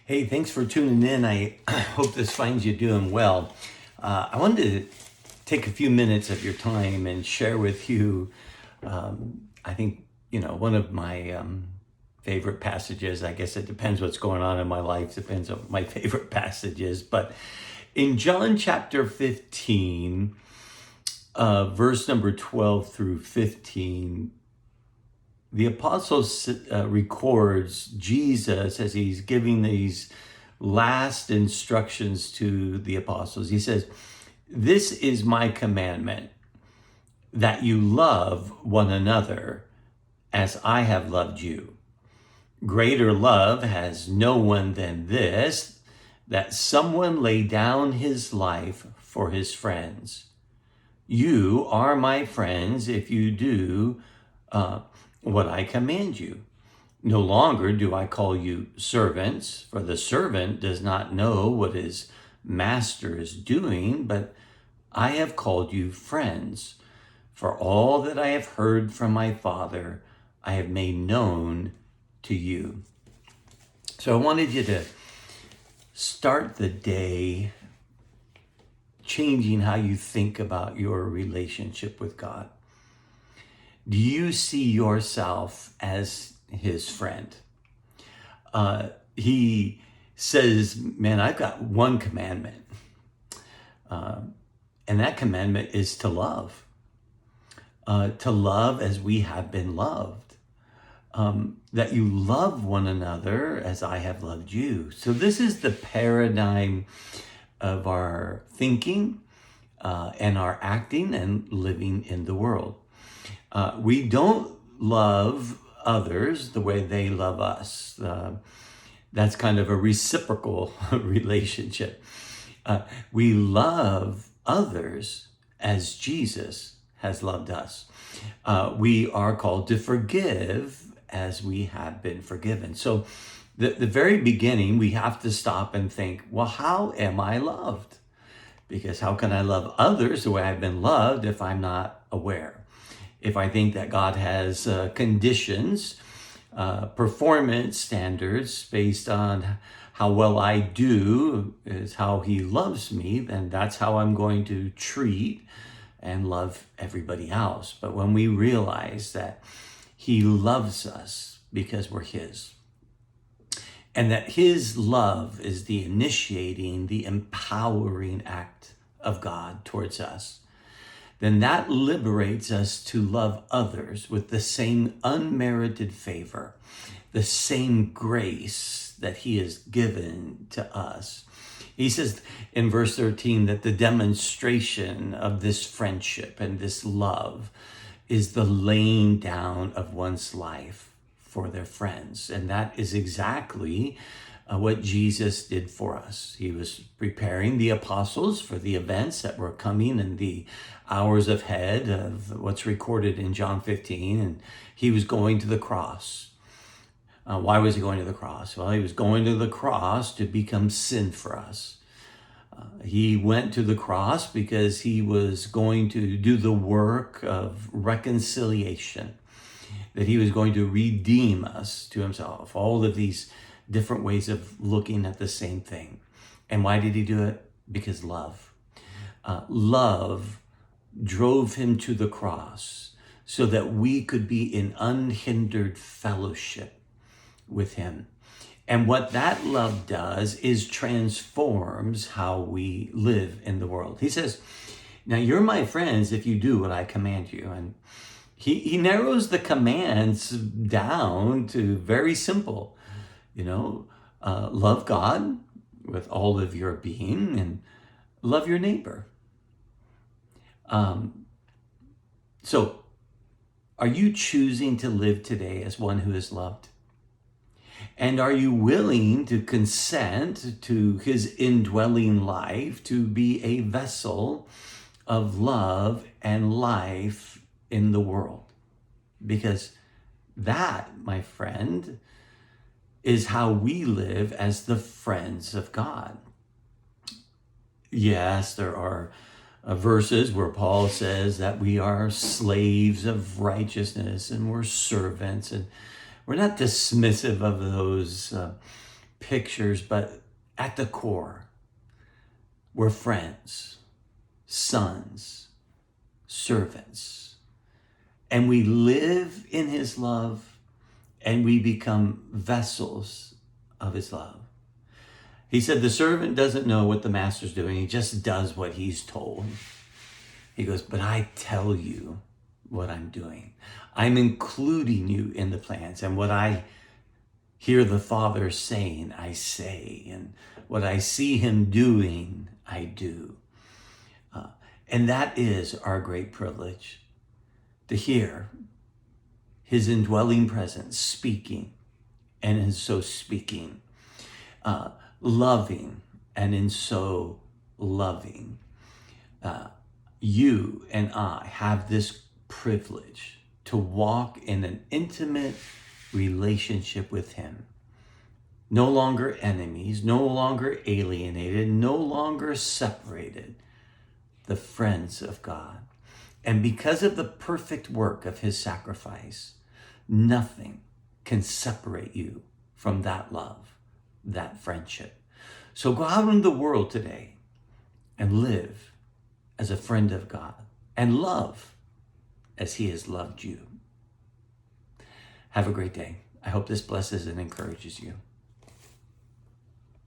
Hey, thanks for tuning in. I hope this finds you doing well. I wanted to take a few minutes of your time and share with you, I think, one of my favorite passages. I guess it depends what's going on in my life, depends on my favorite passages. But in John chapter 15, verse number 12 through 15, the apostle records Jesus as he's giving these last instructions to the apostles. He says, "This is my commandment, that you love one another as I have loved you. Greater love has no one than this, that someone lay down his life for his friends. You are my friends if you do what I command you. No longer do I call you servants, for the servant does not know what his master is doing, but I have called you friends. For all that I have heard from my Father, I have made known to you." So I wanted you to start the day changing how you think about your relationship with God. Do you see yourself as his friend? He says, man, I've got one commandment. And that commandment is to love as we have been loved. That you love one another as I have loved you. So this is the paradigm of our thinking and our acting and living in the world. We don't love others the way they love us. That's kind of a reciprocal relationship. We love others as Jesus has loved us. We are called to forgive as we have been forgiven. So the very beginning, we have to stop and think, well, how am I loved? Because how can I love others the way I've been loved if I'm not aware? If I think that God has conditions, performance standards based on how well I do is how he loves me, then that's how I'm going to treat and love everybody else. But when we realize that he loves us because we're his, and that his love is the initiating, the empowering act of God towards us, then that liberates us to love others with the same unmerited favor, the same grace that he has given to us. He says in verse 13 that the demonstration of this friendship and this love is the laying down of one's life for their friends. And that is exactly what Jesus did for us. He was preparing the apostles for the events that were coming in the hours ahead of what's recorded in John 15, and he was going to the cross. Why was he going to the cross? Well, he was going to the cross to become sin for us. He went to the cross because he was going to do the work of reconciliation, that he was going to redeem us to himself. All of these different ways of looking at the same thing. And why did he do it? Because love. Love drove him to the cross so that we could be in unhindered fellowship with him. And what that love does is transforms how we live in the world. He says, now you're my friends if you do what I command you. And he narrows the commands down to very simple. Love God with all of your being and love your neighbor. So are you choosing to live today as one who is loved? And are you willing to consent to his indwelling life to be a vessel of love and life in the world? Because that, my friend, is how we live as the friends of God. Yes, there are verses where Paul says that we are slaves of righteousness and we're servants, and we're not dismissive of those pictures, but at the core, we're friends, sons, servants, and we live in his love and we become vessels of his love. He said the servant doesn't know what the master's doing. He just does what he's told. He goes, but I tell you what I'm doing. I'm including you in the plans, and what I hear the Father saying, I say, and what I see him doing, I do. And that is our great privilege, to hear his indwelling presence speaking, and in so speaking, loving, and in so loving. You and I have this privilege to walk in an intimate relationship with him. No longer enemies, no longer alienated, no longer separated, the friends of God. And because of the perfect work of his sacrifice, nothing can separate you from that love, that friendship. So go out in the world today and live as a friend of God and love as he has loved you. Have a great day. I hope this blesses and encourages you.